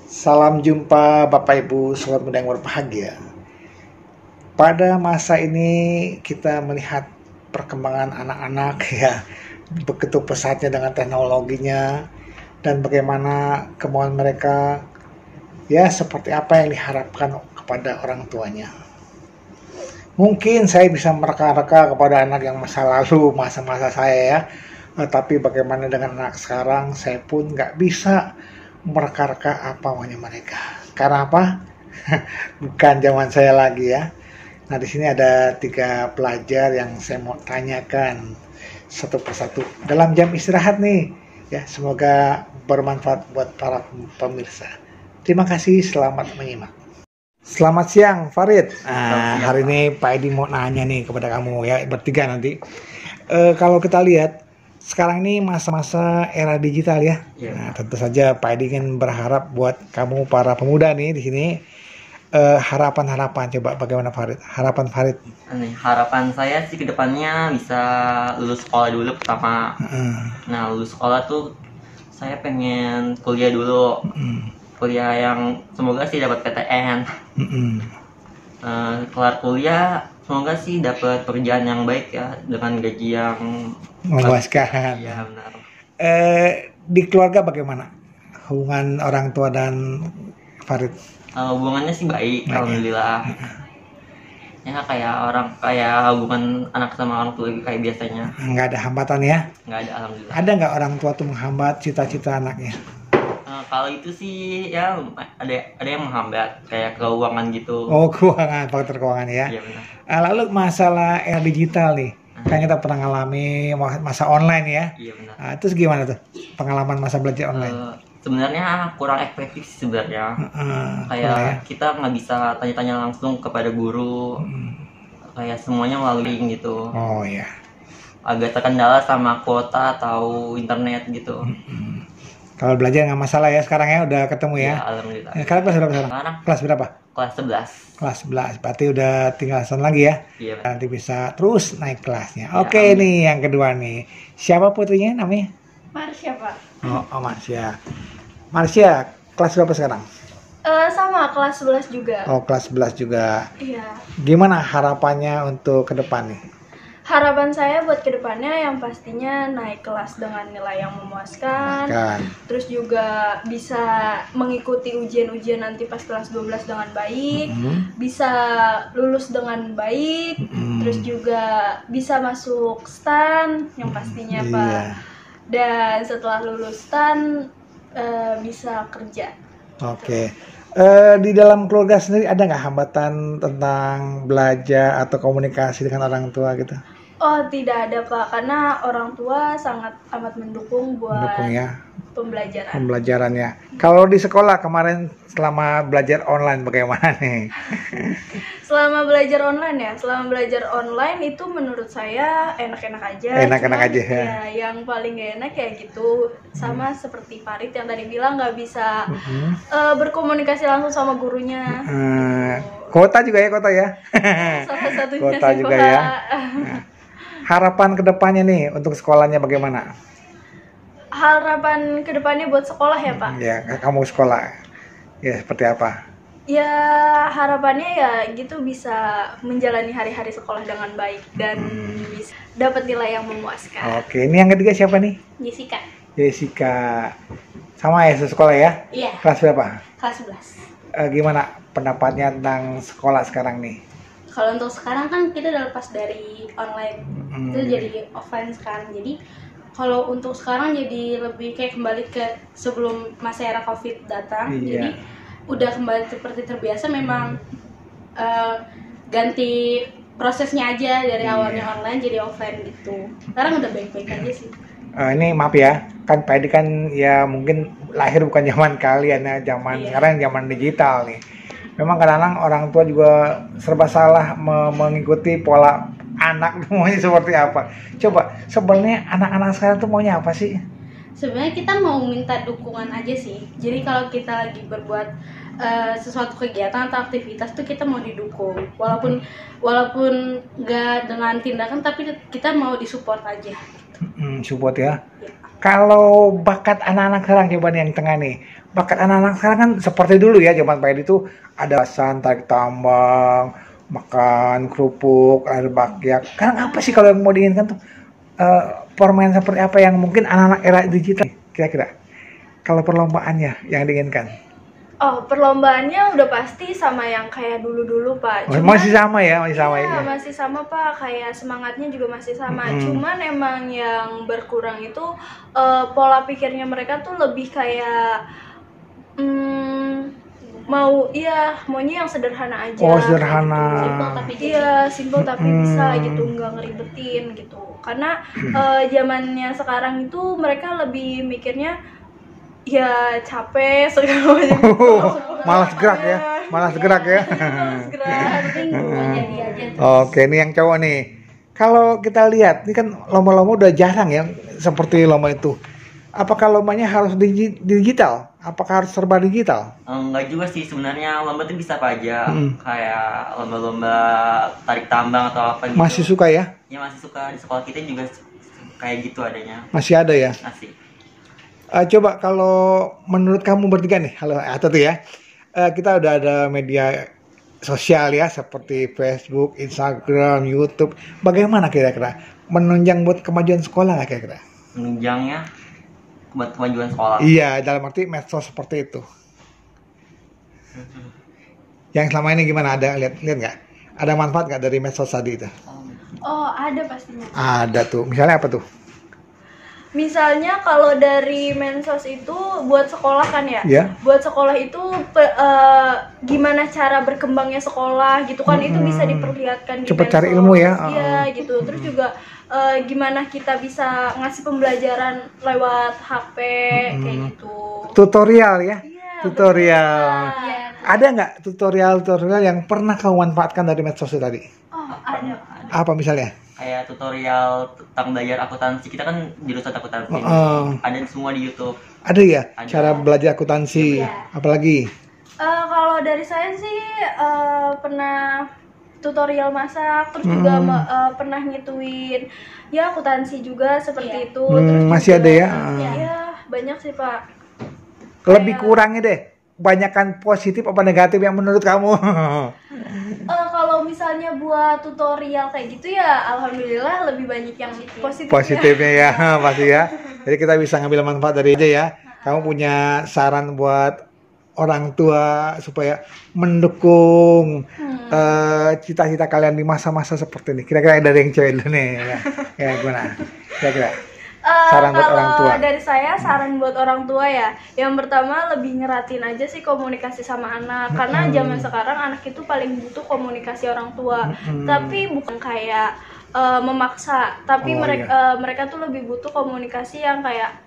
Salam jumpa Bapak Ibu, sobat muda yang berbahagia. Pada masa ini kita melihat perkembangan anak-anak ya, begitu pesatnya dengan teknologinya dan bagaimana kemauan mereka ya seperti apa yang diharapkan kepada orang tuanya. Mungkin saya bisa mereka-reka kepada anak yang masa lalu, masa-masa saya ya, tapi bagaimana dengan anak sekarang, saya pun nggak bisa mereka-reka apa maunya mereka. Karena apa? Bukan zaman saya lagi ya. Nah, di sini ada 3 pelajar yang saya mau tanyakan satu persatu dalam jam istirahat nih. Ya, semoga bermanfaat buat para pemirsa. Terima kasih, selamat menyimak. Selamat siang, Farid. Hari ini Pak Edi mau nanya nih kepada kamu ya, bertiga nanti. Kalau kita lihat sekarang ini masa-masa era digital ya. Nah, tentu saja Pak Edi kan berharap buat kamu para pemuda nih di sini. Harapan-harapan coba bagaimana Farid? Harapan Farid? Harapan saya sih kedepannya bisa lulus sekolah dulu pertama. Nah, lulus sekolah tuh saya pengen kuliah dulu. Kuliah yang semoga sih dapat PTN. Kelar kuliah semoga sih dapat pekerjaan yang baik ya dengan gaji yang memuaskan. Iya benar. Di keluarga bagaimana hubungan orang tua dan Farid? Hubungannya sih baik, alhamdulillah. Ya kayak hubungan anak sama orang tua kayak biasanya. Nggak ada hambatan ya? Nggak ada, alhamdulillah. Ada nggak orang tua tuh menghambat cita-cita anaknya? Kalau itu sih ya ada yang menghambat kayak keuangan gitu. Oh, keuangan, faktor keuangan ya. Iya benar. Lalu masalah era digital nih, kan kita pernah ngalami masa online ya. Iya benar. Terus gimana tuh pengalaman masa belajar online? Sebenarnya kurang efektif sih sebenarnya. Kayak kita nggak bisa tanya-tanya langsung kepada guru. Kayak semuanya melalui link gitu. Oh ya. Agak terkendala sama kuota atau internet gitu. Kalau belajar nggak masalah ya sekarang ya, udah ketemu ya. Ya alhamdulillah. Sekarang kelas berapa sekarang? Kelas berapa? Kelas 11. Kelas 11. Berarti udah tinggal setahun lagi ya. Iya. Nanti bisa terus naik kelasnya. Oke, nih yang kedua nih. Siapa putrinya namanya? Marsha, Pak. Oh, Marsha. Marsha, kelas berapa sekarang? Sama, kelas 11 juga. Oh, kelas 11 juga. Iya. Gimana harapannya untuk ke depan nih? Harapan saya buat kedepannya yang pastinya naik kelas dengan nilai yang memuaskan. Terus juga bisa mengikuti ujian-ujian nanti pas kelas 12 dengan baik. Bisa lulus dengan baik. Terus juga bisa masuk STAN yang pastinya Pak. Dan setelah lulus STAN bisa kerja. Oke. Di dalam keluarga sendiri ada nggak hambatan tentang belajar atau komunikasi dengan orang tua gitu? Oh, tidak ada Pak, karena orang tua sangat amat mendukung buat pembelajarannya. Kalau di sekolah kemarin selama belajar online bagaimana nih? Selama belajar online itu menurut saya enak-enak aja. Enak-enak aja ya. Ya, yang paling gak enak kayak gitu, sama seperti Farid yang tadi bilang nggak bisa berkomunikasi langsung sama gurunya. Kota juga ya, kota ya. Salah satunya kota juga Pak. Ya. Nah, harapan kedepannya nih untuk sekolahnya bagaimana? Harapan kedepannya buat sekolah ya Pak? Ya, kamu sekolah ya seperti apa? Ya harapannya ya gitu bisa menjalani hari-hari sekolah dengan baik dan bisa dapat nilai yang memuaskan. Oke, ini yang ketiga siapa nih? Jessica. Jessica. Sama ya sekolah ya? Iya. Kelas berapa? Kelas 11. Gimana pendapatnya tentang sekolah sekarang nih? Kalau untuk sekarang kan kita udah lepas dari online, itu jadi offline sekarang. Jadi kalau untuk sekarang jadi lebih kayak kembali ke sebelum masa era COVID datang. Jadi udah kembali seperti terbiasa, memang ganti prosesnya aja dari awalnya online jadi offline gitu. Sekarang udah baik-baik aja sih. Ini maaf ya, kan Pak Edi kan ya mungkin lahir bukan zaman kalian ya, sekarang zaman digital nih. Memang kadang-kadang orang tua juga serba salah mengikuti pola anak maunya seperti apa. Coba sebenarnya anak-anak sekarang tuh maunya apa sih? Sebenarnya kita mau minta dukungan aja sih. Jadi kalau kita lagi berbuat sesuatu kegiatan atau aktivitas tuh kita mau didukung. Walaupun nggak dengan tindakan, tapi kita mau disupport aja. Support ya. Kalau bakat anak-anak sekarang coba nih yang tengah nih. Bakat anak-anak sekarang kan seperti dulu ya, zaman Pak Edi itu ada tarik tambang, makan kerupuk, air bakyak. Sekarang apa sih kalau yang mau diinginkan tuh? Permainan seperti apa yang mungkin anak-anak era digital kira-kira? Kalau perlombaannya yang diinginkan? Oh, perlombaannya udah pasti sama yang kayak dulu-dulu, Pak. Masih sama ya, masih sama iya, ya. masih sama, Pak. Kayak semangatnya juga masih sama. Mm-mm. Cuman emang yang berkurang itu pola pikirnya mereka tuh lebih kayak maunya yang sederhana aja. Oh, sederhana. Gitu. Simple tapi simple tapi bisa gitu, nggak ngeribetin gitu. Karena zamannya sekarang itu mereka lebih mikirnya ya capek segala macam. Malas gerak ya, malas gerak ya. Malas gerak. Oke, ini yang cowok nih. Kalau kita lihat, ini kan lomba-lomba udah jarang ya seperti lomba itu. Apakah lombanya harus digital? Apakah harus serba digital? Enggak juga sih, sebenarnya lomba itu bisa apa aja. Kayak lomba-lomba tarik tambang atau apa gitu. Masih suka ya? Ya masih suka, di sekolah kita juga kayak gitu adanya. Masih ada ya? Masih. Coba kalau menurut kamu bertiga nih, halo atau tuh ya, kita udah ada media sosial ya seperti Facebook, Instagram, YouTube. Bagaimana kira-kira menunjang buat kemajuan sekolah nggak kira-kira? Menunjangnya buat kemajuan sekolah. Iya, dalam arti medsos seperti itu. Yang selama ini gimana? Ada lihat nggak? Ada manfaat nggak dari medsos tadi itu? Oh, ada pastinya. Ada tuh. Misalnya apa tuh? Misalnya kalau dari Mensos itu buat sekolah kan ya, buat sekolah itu gimana cara berkembangnya sekolah gitu kan, itu bisa diperlihatkan di Cepet Mensos. cari ilmu ya. Iya gitu. Terus juga gimana kita bisa ngasih pembelajaran lewat HP kayak gitu. Tutorial ya. Iya, Tutorial. Iya. Ada nggak tutorial yang pernah kamu manfaatkan dari medsos tadi? Oh, ada. Apa misalnya? Kayak tutorial tentang belajar akuntansi, kita kan jurusan akuntansi. Ada semua di YouTube. Ada ya? Ada. Cara belajar akuntansi. Iya. Apalagi? Kalau dari saya sih pernah tutorial masak, terus juga pernah ngituin ya akuntansi juga seperti itu. Terus masih juga, ada ya? Iya, banyak sih Pak. Lebih kurangi deh. Banyakan positif apa negatif yang menurut kamu? Kalau misalnya buat tutorial kayak gitu ya, alhamdulillah lebih banyak yang positif. Positifnya ya, pasti ya. Jadi kita bisa ngambil manfaat dari aja ya. Kamu punya saran buat orang tua supaya mendukung cita-cita kalian di masa-masa seperti ini. Kira-kira dari yang cewek dulu nih. Ya gimana? Kira-kira. Saran buat orang tua. Dari saya saran buat orang tua ya. Yang pertama lebih ngeratin aja sih komunikasi sama anak. Karena zaman sekarang anak itu paling butuh komunikasi orang tua. Tapi bukan kayak memaksa. Tapi mereka tuh lebih butuh komunikasi yang kayak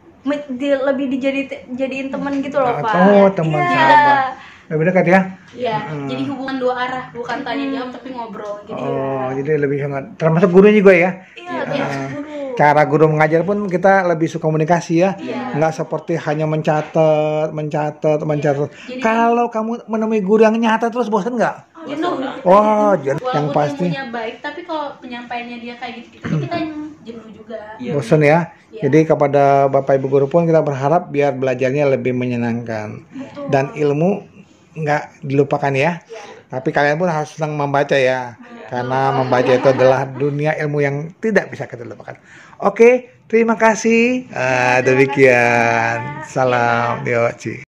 lebih dijadiin teman gitu loh Pak. Oh, teman sahabat. Lebih dekat ya? Iya, jadi hubungan dua arah, bukan tanya jawab tapi ngobrol gitu. Jadi lebih hangat. Termasuk gurunya juga ya? Iya, termasuk guru. Cara guru mengajar pun kita lebih suka komunikasi ya. Nggak seperti hanya mencatat. Jadi, kalau kamu menemui guru yang nyata terus bosan nggak? Jenuh. Wah, yang pasti. Ilmunya baik, tapi kalau penyampaiannya dia kayak gitu, kita jenuh juga. Bosan ya. Jadi kepada Bapak Ibu guru pun kita berharap biar belajarnya lebih menyenangkan. Dan ilmu nggak dilupakan ya. Tapi kalian pun harus senang membaca ya. Karena membaca itu adalah dunia ilmu yang tidak bisa kita lupakan. Oke, terima kasih. Demikian. Salam. Yo, Ci.